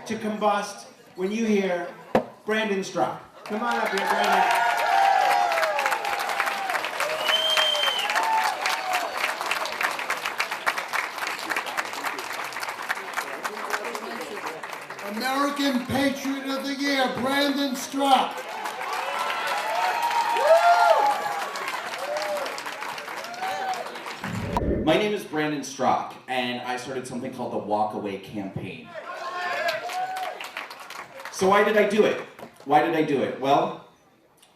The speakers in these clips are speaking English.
to combust when you hear Brandon Straka. Come on up here, Brandon. American Patriot of the Year, Brandon Straka. My name is Brandon Straka, and I started something called the Walk Away Campaign. So why did I do it? Why did I do it? Well,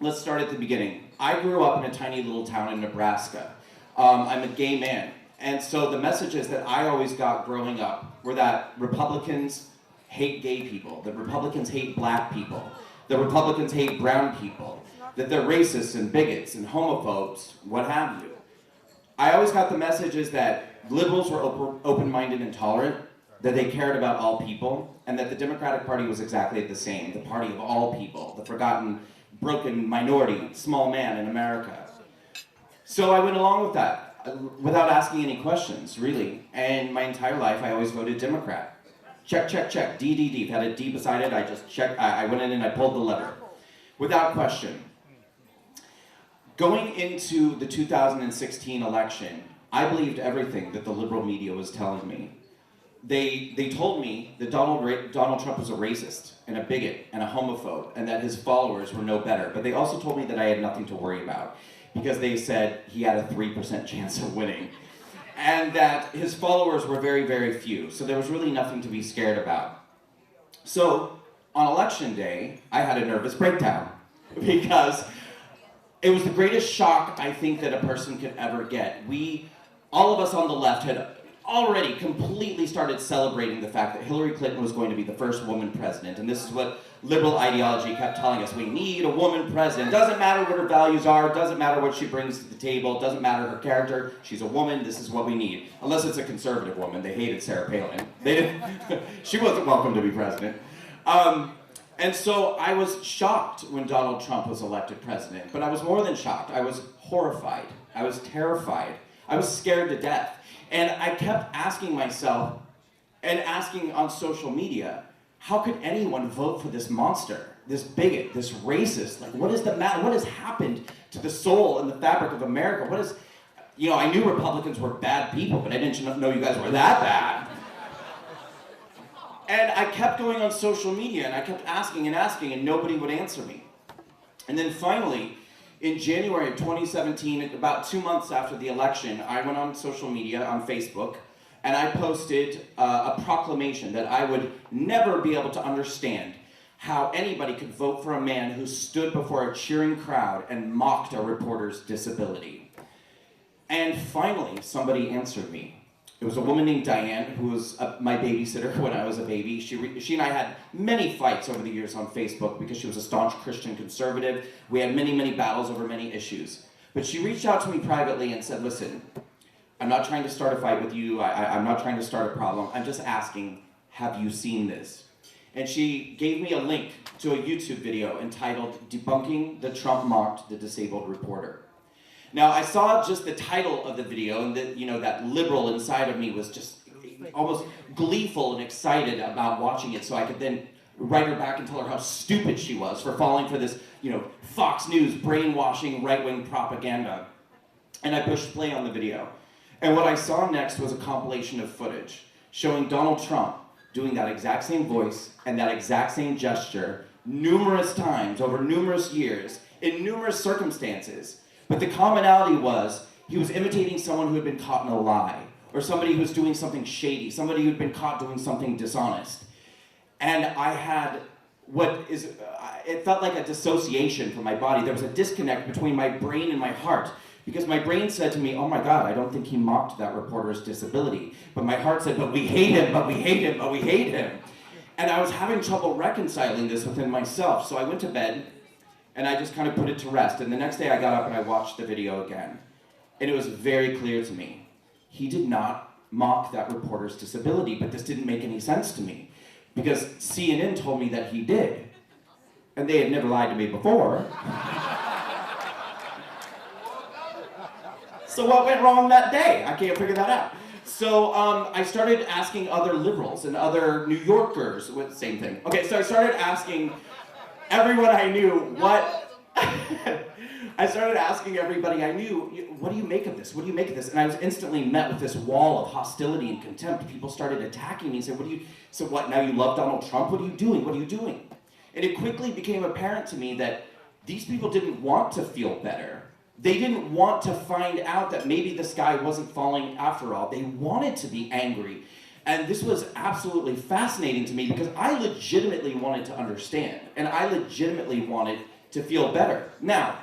let's start at the beginning. I grew up in a tiny little town in Nebraska. I'm a gay man, and so the messages that I always got growing up were that Republicans hate gay people, that Republicans hate black people, that Republicans hate brown people, that they're racists and bigots and homophobes, what have you. I always got the messages that liberals were open-minded and tolerant, that they cared about all people, and that the Democratic Party was exactly the same, the party of all people, the forgotten, broken minority, small man in America. So I went along with that, without asking any questions, really. And my entire life, I always voted Democrat. Check, check, check, D, D, D. If I had a D beside it, I just checked, I went in and I pulled the lever. Without question. Going into the 2016 election, I believed everything that the liberal media was telling me. They told me that Donald Trump was a racist and a bigot and a homophobe and that his followers were no better. But they also told me that I had nothing to worry about because they said he had a 3% chance of winning. And that his followers were very, very few. So there was really nothing to be scared about. So on election day, I had a nervous breakdown because it was the greatest shock I think that a person could ever get. All of us on the left had already completely started celebrating the fact that Hillary Clinton was going to be the first woman president. And this is what liberal ideology kept telling us. We need a woman president. Doesn't matter what her values are, doesn't matter what she brings to the table, doesn't matter her character. She's a woman, this is what we need. Unless it's a conservative woman. They hated Sarah Palin. She wasn't welcome to be president. And so I was shocked when Donald Trump was elected president. But I was more than shocked. I was horrified. I was terrified. I was scared to death. And I kept asking myself, and asking on social media, how could anyone vote for this monster, this bigot, this racist? Like, what is the matter? What has happened to the soul and the fabric of America? I knew Republicans were bad people, but I didn't know you guys were that bad. And I kept going on social media, and I kept asking, and nobody would answer me. And then finally, in January of 2017, about 2 months after the election, I went on social media, on Facebook, and I posted a proclamation that I would never be able to understand how anybody could vote for a man who stood before a cheering crowd and mocked a reporter's disability. And finally, somebody answered me. It was a woman named Diane, who was my babysitter when I was a baby. She and I had many fights over the years on Facebook because she was a staunch Christian conservative. We had many, many battles over many issues. But she reached out to me privately and said, listen, I'm not trying to start a fight with you. I'm not trying to start a problem. I'm just asking, have you seen this? And she gave me a link to a YouTube video entitled Debunking the Trump Mocked the Disabled Reporter. Now, I saw just the title of the video, and that liberal inside of me was just almost gleeful and excited about watching it, so I could then write her back and tell her how stupid she was for falling for this, Fox News brainwashing right-wing propaganda. And I pushed play on the video. And what I saw next was a compilation of footage showing Donald Trump doing that exact same voice and that exact same gesture numerous times over numerous years in numerous circumstances. But the commonality was he was imitating someone who had been caught in a lie, or somebody who was doing something shady, somebody who'd been caught doing something dishonest. And I had it felt like a dissociation from my body. There was a disconnect between my brain and my heart, because my brain said to me, oh my God, I don't think he mocked that reporter's disability. But my heart said, but we hate him, but we hate him, but we hate him. And I was having trouble reconciling this within myself. So I went to bed, and I just kind of put it to rest. And the next day I got up and I watched the video again. And it was very clear to me. He did not mock that reporter's disability, but this didn't make any sense to me. Because CNN told me that he did. And they had never lied to me before. So what went wrong that day? I can't figure that out. So I started asking other liberals and other New Yorkers, same thing. Okay, so I started asking everyone I knew what. I started asking everybody I knew, what do you make of this? What do you make of this? And I was instantly met with this wall of hostility and contempt. People started attacking me and said, so what, now you love Donald Trump? What are you doing? What are you doing? And it quickly became apparent to me that these people didn't want to feel better. They didn't want to find out that maybe this guy wasn't falling after all. They wanted to be angry. And this was absolutely fascinating to me because I legitimately wanted to understand. And I legitimately wanted to feel better. Now,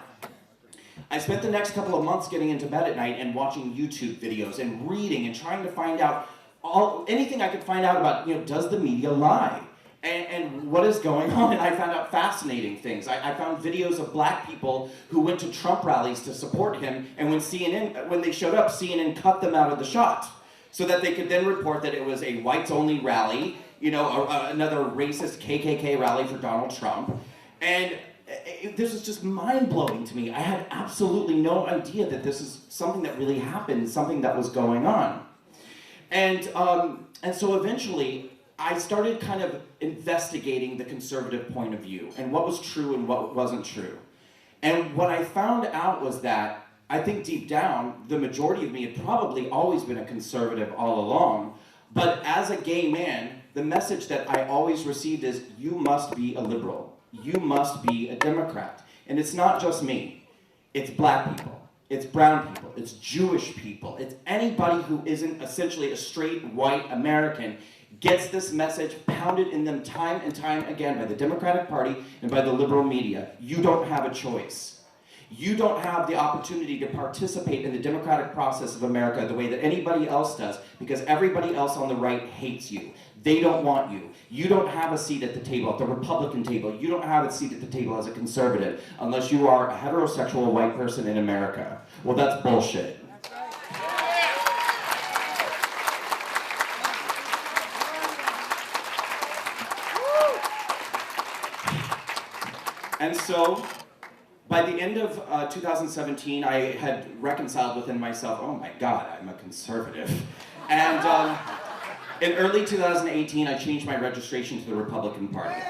I spent the next couple of months getting into bed at night and watching YouTube videos and reading and trying to find out anything I could find out about, does the media lie? And what is going on? And I found out fascinating things. I found videos of black people who went to Trump rallies to support him, and when they showed up, CNN cut them out of the shot so that they could then report that it was a whites-only rally, another racist KKK rally for Donald Trump. And this was just mind-blowing to me. I had absolutely no idea that this is something that really happened, something that was going on. And so eventually, I started kind of investigating the conservative point of view and what was true and what wasn't true. And what I found out was that I think deep down, the majority of me had probably always been a conservative all along, but as a gay man, the message that I always received is, you must be a liberal. You must be a Democrat. And it's not just me. It's black people. It's brown people. It's Jewish people. It's anybody who isn't essentially a straight white American gets this message pounded in them time and time again by the Democratic Party and by the liberal media. You don't have a choice. You don't have the opportunity to participate in the democratic process of America the way that anybody else does, because everybody else on the right hates you. They don't want you. You don't have a seat at the table, at the Republican table. You don't have a seat at the table as a conservative unless you are a heterosexual white person in America. Well, that's bullshit. And so, by the end of 2017, I had reconciled within myself, oh my God, I'm a conservative. And in early 2018, I changed my registration to the Republican Party.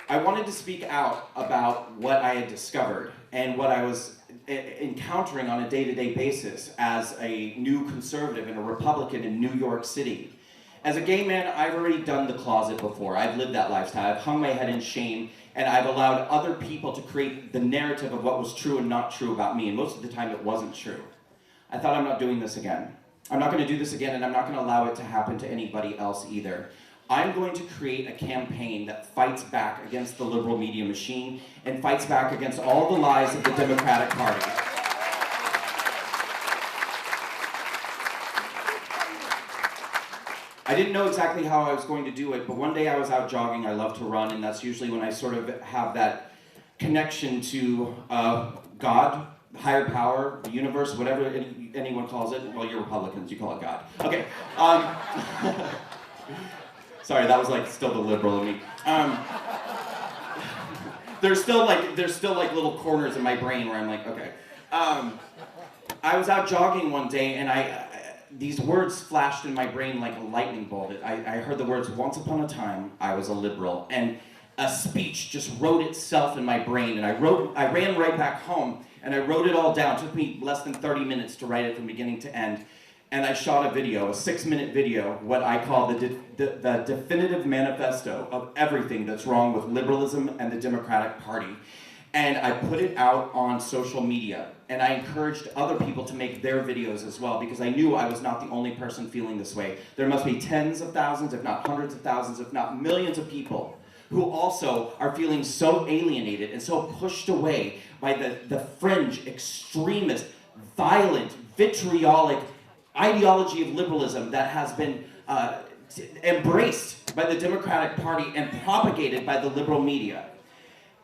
I wanted to speak out about what I had discovered and what I was encountering on a day-to-day basis as a new conservative and a Republican in New York City. As a gay man, I've already done the closet before. I've lived that lifestyle. I've hung my head in shame, and I've allowed other people to create the narrative of what was true and not true about me, and most of the time it wasn't true. I thought, I'm not doing this again. I'm not going to do this again, and I'm not going to allow it to happen to anybody else either. I'm going to create a campaign that fights back against the liberal media machine and fights back against all the lies of the Democratic Party. I didn't know exactly how I was going to do it, but one day I was out jogging. I love to run, and that's usually when I sort of have that connection to God, higher power, the universe, whatever anyone calls it. Well, you're Republicans, you call it God. Okay. Sorry, that was like still the liberal in me. There's still like little corners in my brain where I'm like, okay. I was out jogging one day, and these words flashed in my brain like a lightning bolt. I heard the words, once upon a time, I was a liberal. And a speech just wrote itself in my brain. And I ran right back home, and I wrote it all down. It took me less than 30 minutes to write it from beginning to end. And I shot a video, a 6-minute video, what I call the definitive manifesto of everything that's wrong with liberalism and the Democratic Party. And I put it out on social media. And I encouraged other people to make their videos as well, because I knew I was not the only person feeling this way. There must be tens of thousands, if not hundreds of thousands, if not millions of people who also are feeling so alienated and so pushed away by the fringe, extremist, violent, vitriolic ideology of liberalism that has been embraced by the Democratic Party and propagated by the liberal media.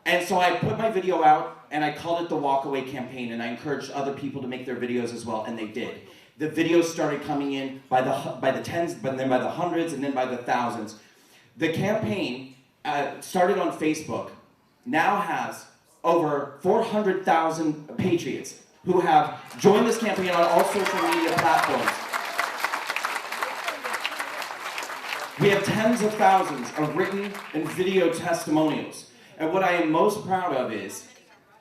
And so I put my video out, and I called it the Walkaway Campaign, and I encouraged other people to make their videos as well, and they did. The videos started coming in by the tens, but then by the hundreds, and then by the thousands. The campaign started on Facebook, now has over 400,000 patriots who have joined this campaign on all social media platforms. We have tens of thousands of written and video testimonials. And what I am most proud of is,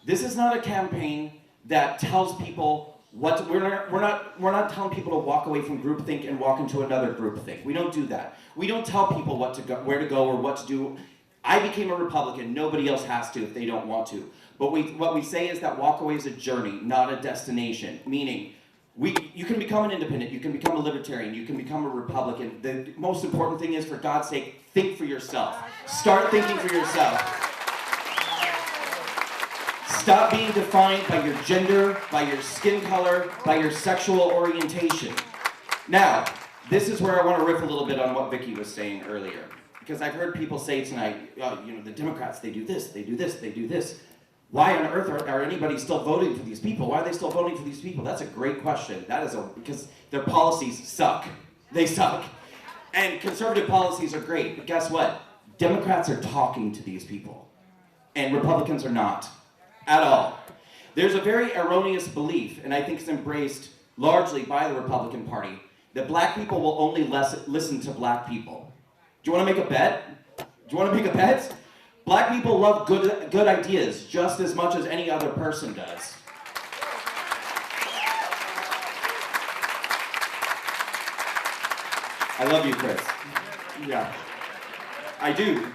this is not a campaign that tells people what to, we're not telling people to walk away from groupthink and walk into another groupthink. We don't do that. We don't tell people what to go, where to go or what to do. I became a Republican. Nobody else has to if they don't want to. But what we say is that walk away is a journey, not a destination. Meaning, you can become an independent, you can become a libertarian, you can become a Republican. The most important thing is, for God's sake, think for yourself. Start thinking for yourself. Stop being defined by your gender, by your skin color, by your sexual orientation. Now, this is where I want to riff a little bit on what Vicky was saying earlier. Because I've heard people say tonight, oh, you know, the Democrats, they do this, they do this, they do this. Why on earth are anybody still voting for these people? Why are they still voting for these people? That's a great question. Because their policies suck. They suck. And conservative policies are great, but guess what? Democrats are talking to these people. And Republicans are not. At all. There's a very erroneous belief, and I think it's embraced largely by the Republican Party, that black people will only listen to black people. Do you want to make a bet? Do you want to make a bet? Black people love good ideas just as much as any other person does. I love you, Chris. Yeah, I do.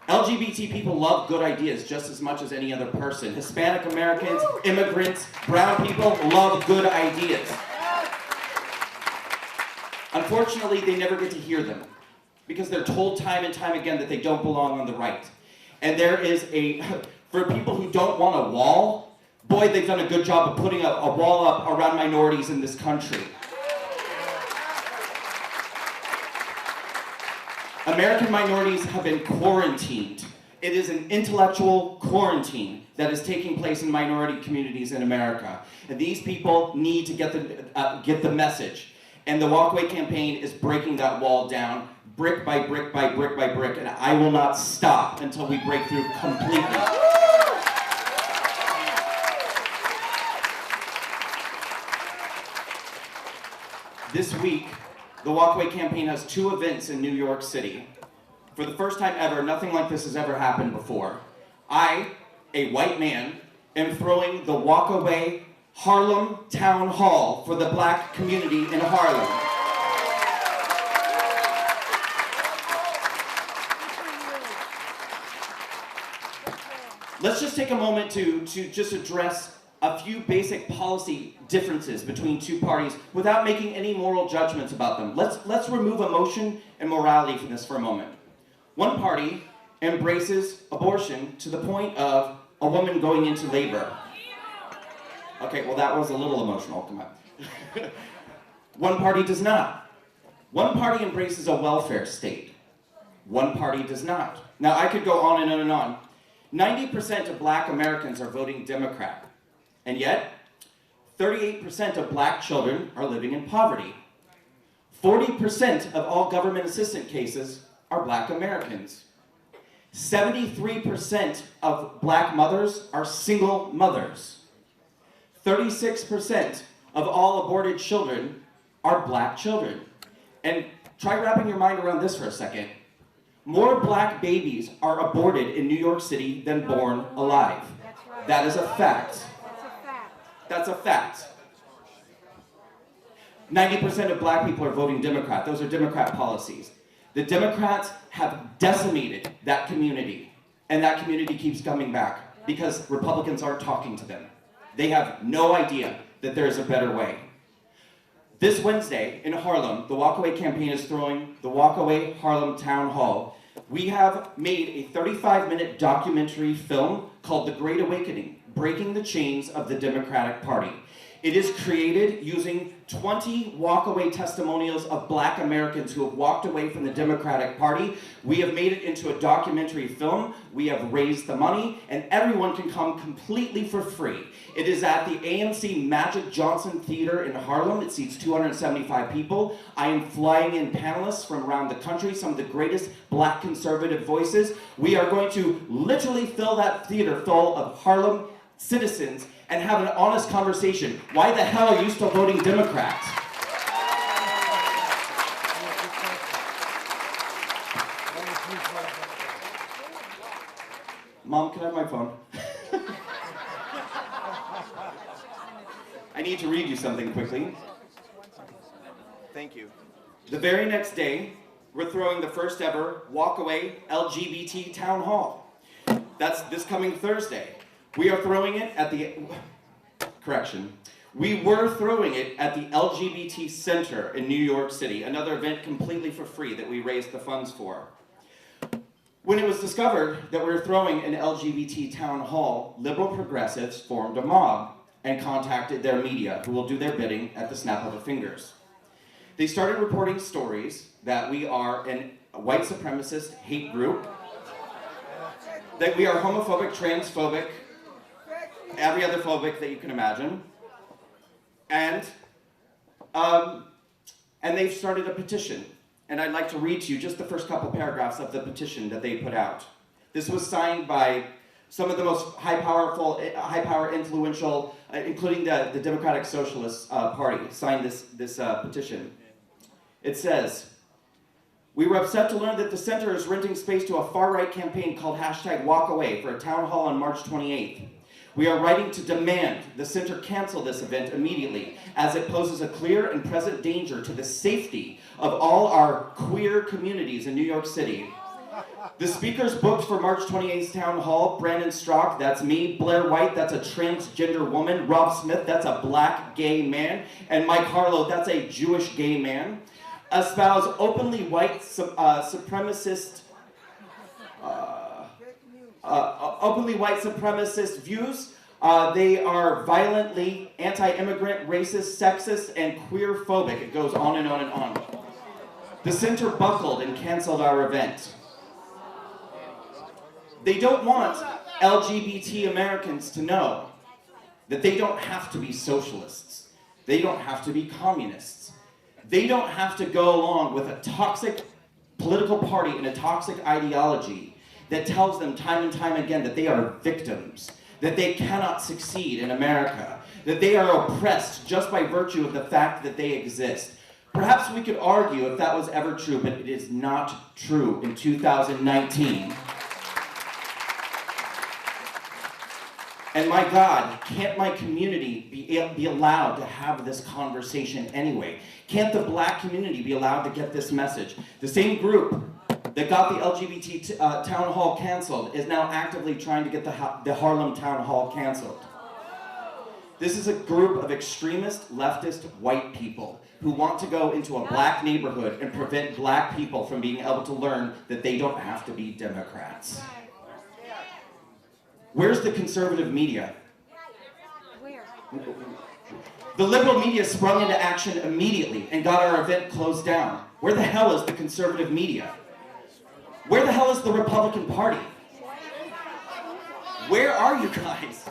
LGBT people love good ideas just as much as any other person. Hispanic Americans, immigrants, brown people love good ideas. Unfortunately, they never get to hear them because they're told time and time again that they don't belong on the right. And there is for people who don't want a wall, boy, they've done a good job of putting a wall up around minorities in this country. American minorities have been quarantined. It is an intellectual quarantine that is taking place in minority communities in America. And these people need to get the message. And the Walkaway campaign is breaking that wall down, brick by brick by brick by brick, and I will not stop until we break through completely. This week, the Walkaway campaign has 2 events in New York City. For the first time ever, nothing like this has ever happened before. I, a white man, am throwing the Walkaway Harlem Town Hall for the black community in Harlem. Let's just take a moment to just address a few basic policy differences between 2 parties without making any moral judgments about them. Let's remove emotion and morality from this for a moment. One party embraces abortion to the point of a woman going into labor. Okay, well that was a little emotional, come on. One party does not. One party embraces a welfare state. One party does not. Now I could go on and on and on. 90% of black Americans are voting Democrat. And yet, 38% of black children are living in poverty. 40% of all government assistance cases are black Americans. 73% of black mothers are single mothers. 36% of all aborted children are black children. And try wrapping your mind around this for a second. More black babies are aborted in New York City than born alive. That is a fact. That's a fact. 90% of black people are voting Democrat. Those are Democrat policies. The Democrats have decimated that community, and that community keeps coming back because Republicans aren't talking to them. They have no idea that there is a better way. This Wednesday in Harlem, the Walkaway campaign is throwing the Walkaway Harlem Town Hall. We have made a 35-minute documentary film called The Great Awakening, Breaking the Chains of the Democratic Party. It is created using 20 walk-away testimonials of Black Americans who have walked away from the Democratic Party. We have made it into a documentary film. We have raised the money, and everyone can come completely for free. It is at the AMC Magic Johnson Theater in Harlem. It seats 275 people. I am flying in panelists from around the country, some of the greatest Black conservative voices. We are going to literally fill that theater full of Harlem citizens and have an honest conversation. Why the hell are you still voting Democrat? Mom, can I have my phone? I need to read you something quickly. Thank you. The very next day, we're throwing the first ever Walkaway LGBT Town Hall. That's this coming Thursday. We are throwing it at the, we were throwing it at the LGBT Center in New York City, another event completely for free that we raised the funds for. When it was discovered that we were throwing an LGBT town hall, liberal progressives formed a mob and contacted their media, who will do their bidding at the snap of a fingers. They started reporting stories that we are a white supremacist hate group, that we are homophobic, transphobic, every other phobic that you can imagine, and they've started a petition. And I'd like to read to you just the first couple paragraphs of the petition that they put out. This was signed by some of the most high-power, influential, including the Democratic Socialist Party, signed this petition. It says, "We were upset to learn that the center is renting space to a far-right campaign called #WalkAway for a town hall on March 28th. We are writing to demand the center cancel this event immediately, as it poses a clear and present danger to the safety of all our queer communities in New York City. The speakers booked for March 28th town hall: Brandon Straka, that's me; Blair White, that's a transgender woman; Rob Smith, that's a Black gay man; and Mike Harlow, that's a Jewish gay man, espouse openly white supremacist views. They are violently anti-immigrant, racist, sexist, and queer-phobic." It goes on and on and on. The center buckled and canceled our event. They don't want LGBT Americans to know that they don't have to be socialists. They don't have to be communists. They don't have to go along with a toxic political party and a toxic ideology that tells them time and time again that they are victims, that they cannot succeed in America, that they are oppressed just by virtue of the fact that they exist. Perhaps we could argue if that was ever true, but it is not true in 2019. And my God, can't my community be allowed to have this conversation anyway? Can't the Black community be allowed to get this message? The same group that got the LGBT town hall canceled is now actively trying to get the Harlem town hall canceled. This is a group of extremist, leftist, white people who want to go into a Black neighborhood and prevent Black people from being able to learn that they don't have to be Democrats. Where's the conservative media? Where? The liberal media sprung into action immediately and got our event closed down. Where the hell is the conservative media? Where the hell is the Republican Party? Where are you guys?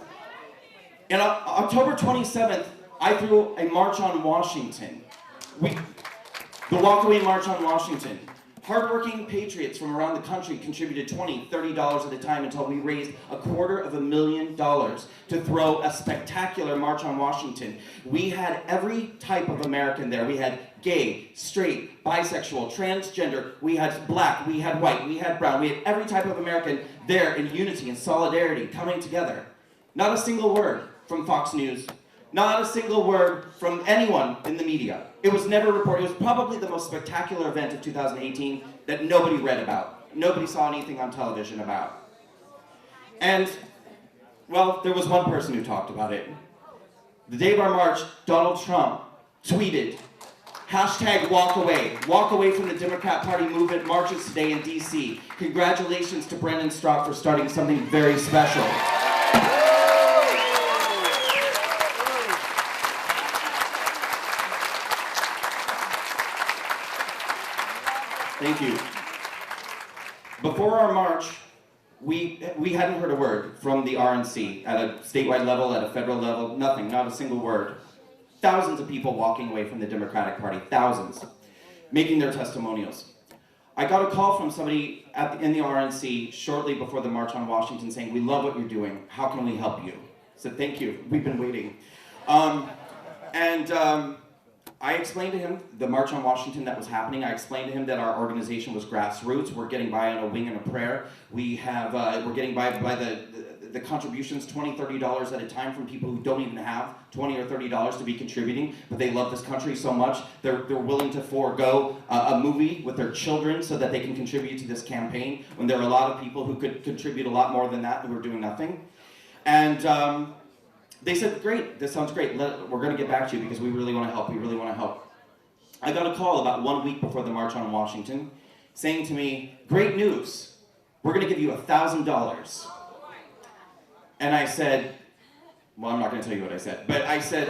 On October 27th, I threw a march on Washington. The Walkaway March on Washington. Hardworking patriots from around the country contributed $20, $30 at a time until we raised $250,000 to throw a spectacular March on Washington. We had every type of American there. We had gay, straight, bisexual, transgender, we had Black, we had white, we had brown, we had every type of American there in unity and solidarity, coming together. Not a single word from Fox News. Not a single word from anyone in the media. It was never reported. It was probably the most spectacular event of 2018 that nobody read about. Nobody saw anything on television about. And, well, there was one person who talked about it. The day of our march, Donald Trump tweeted, #WalkAway. Walk away from the Democrat Party movement marches today in DC. Congratulations to Brandon Straka for starting something very special. Thank you. Before our march, we hadn't heard a word from the RNC at a statewide level, at a federal level, nothing, not a single word. Thousands of people walking away from the Democratic Party, thousands, making their testimonials. I got a call from somebody in the RNC shortly before the March on Washington saying, "We love what you're doing. How can we help you?" I said, "Thank you. We've been waiting." I explained to him the March on Washington that was happening. I explained to him that our organization was grassroots. We're getting by on a wing and a prayer. We're getting by the contributions, $20, $30 at a time from people who don't even have $20 or $30 to be contributing, but they love this country so much, they're willing to forego a movie with their children so that they can contribute to this campaign, when there are a lot of people who could contribute a lot more than that who are doing nothing. And they said, "Great, this sounds great. We're going to get back to you because we really want to help. We really want to help." I got a call about 1 week before the March on Washington saying to me, "Great news. We're going to give you $1,000. And I said, well, I'm not going to tell you what I said, but I said,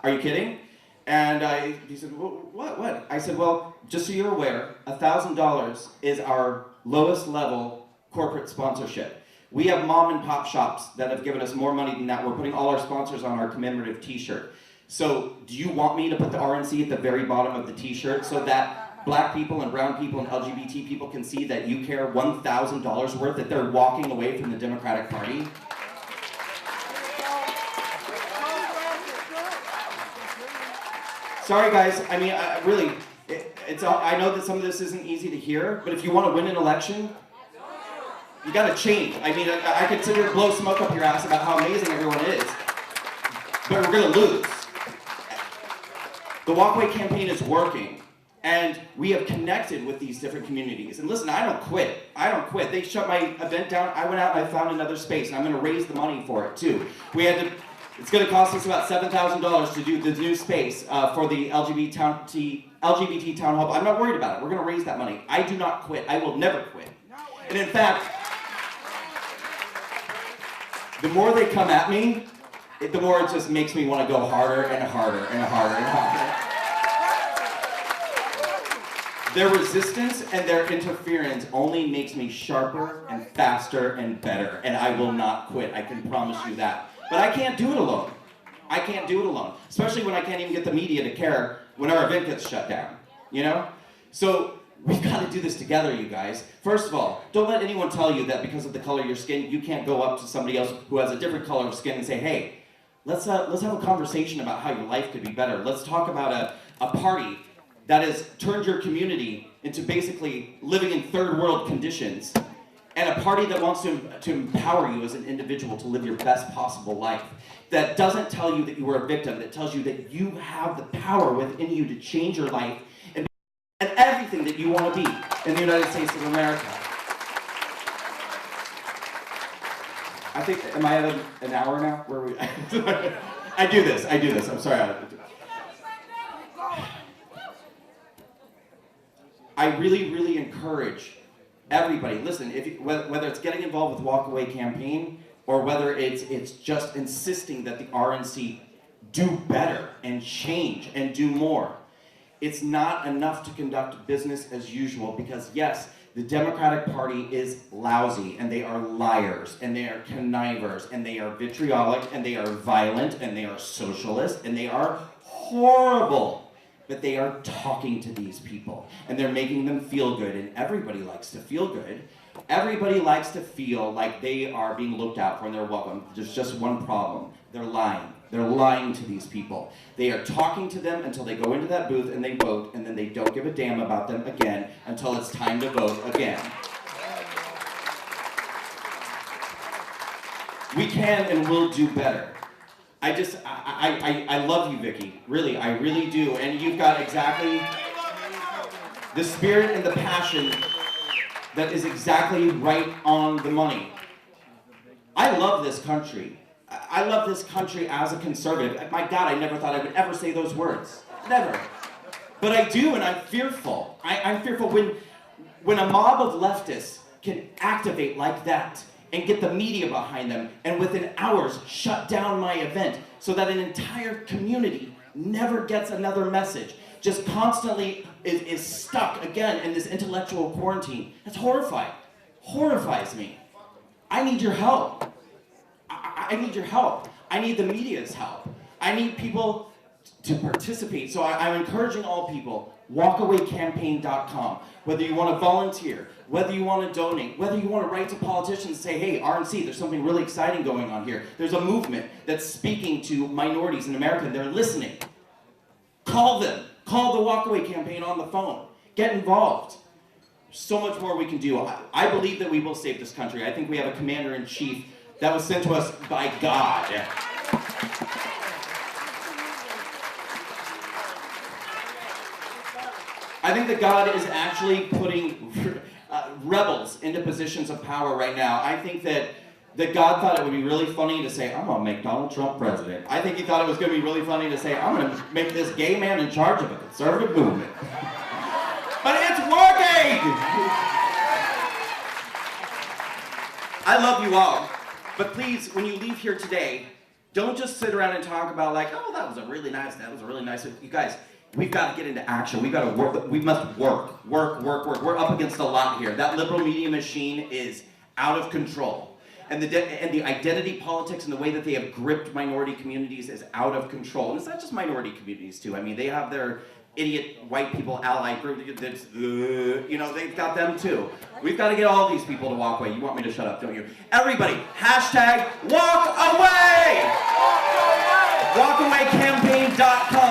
"Are you kidding?" And he said, "Well, what? I said, "Well, just so you're aware, $1,000 is our lowest level corporate sponsorship. We have mom and pop shops that have given us more money than that. We're putting all our sponsors on our commemorative t-shirt. So do you want me to put the RNC at the very bottom of the t-shirt so that black people and brown people and LGBT people can see that you care $1,000 worth, that they're walking away from the Democratic Party?" Sorry guys, I mean, really, I know that some of this isn't easy to hear, but if you want to win an election, you gotta change. I mean, I could sit here and blow smoke up your ass about how amazing everyone is, but we're gonna lose. The Walkaway campaign is working, and we have connected with these different communities. And listen, I don't quit. I don't quit. They shut my event down. I went out and I found another space, and I'm gonna raise the money for it too. It's gonna cost us about $7,000 to do the new space for the LGBT town hall. I'm not worried about it. We're gonna raise that money. I do not quit. I will never quit. And in fact, the more they come at me, the more it just makes me want to go harder and harder and harder and harder. Their resistance and their interference only makes me sharper and faster and better, and I will not quit. I can promise you that. But I can't do it alone. I can't do it alone, especially when I can't even get the media to care when our event gets shut down, you know? So we've got to do this together, you guys. First of all, don't let anyone tell you that because of the color of your skin, you can't go up to somebody else who has a different color of skin and say, "Hey, let's have a conversation about how your life could be better. Let's talk about a party that has turned your community into basically living in third world conditions, and a party that wants to empower you as an individual to live your best possible life, that doesn't tell you that you are a victim, that tells you that you have the power within you to change your life and everything that you want to be in the United States of America." I think, am I at an hour now? Where are we? I do this, I'm sorry. I really, really encourage everybody, listen, whether it's getting involved with Walkaway campaign, or whether it's just insisting that the RNC do better and change and do more. It's not enough to conduct business as usual, because yes, the Democratic Party is lousy, and they are liars, and they are connivers, and they are vitriolic, and they are violent, and they are socialist, and they are horrible. But they are talking to these people, and they're making them feel good, and everybody likes to feel good. Everybody likes to feel like they are being looked out for and they're welcome. There's just one problem. They're lying. They're lying to these people. They are talking to them until they go into that booth and they vote, and then they don't give a damn about them again until it's time to vote again. We can and will do better. I love you, Vicki. Really, I really do. And you've got exactly the spirit and the passion that is exactly right on the money. I love this country. I love this country as a conservative. My God, I never thought I would ever say those words. Never. But I do, and I'm fearful. I'm fearful when a mob of leftists can activate like that and get the media behind them, and within hours shut down my event so that an entire community never gets another message. Just constantly is stuck again in this intellectual quarantine. That's horrifying. Horrifies me. I need your help. I need your help. I need the media's help. I need people to participate. So I'm encouraging all people, walkawaycampaign.com. Whether you want to volunteer, whether you want to donate, whether you want to write to politicians and say, hey, RNC, there's something really exciting going on here. There's a movement that's speaking to minorities in America, and they're listening. Call them. Call the Walkaway campaign on the phone. Get involved. There's so much more we can do. I believe that we will save this country. I think we have a commander-in-chief that was sent to us by God. I think that God is actually putting rebels into positions of power right now. I think that God thought it would be really funny to say, I'm going to make Donald Trump president. I think he thought it was going to be really funny to say, I'm going to make this gay man in charge of a conservative movement. But it's working! I love you all. But please, when you leave here today, don't just sit around and talk about like, oh, that was a really nice. You guys, we've got to get into action. We've got to work. We must work. We're up against a lot here. That liberal media machine is out of control. And the identity politics and the way that they have gripped minority communities is out of control. And it's not just minority communities too. I mean, they have their idiot white people ally group that's, they've got them too. We've got to get all these people to walk away. You want me to shut up, don't you? Everybody, hashtag walk away! Walkawaycampaign.com.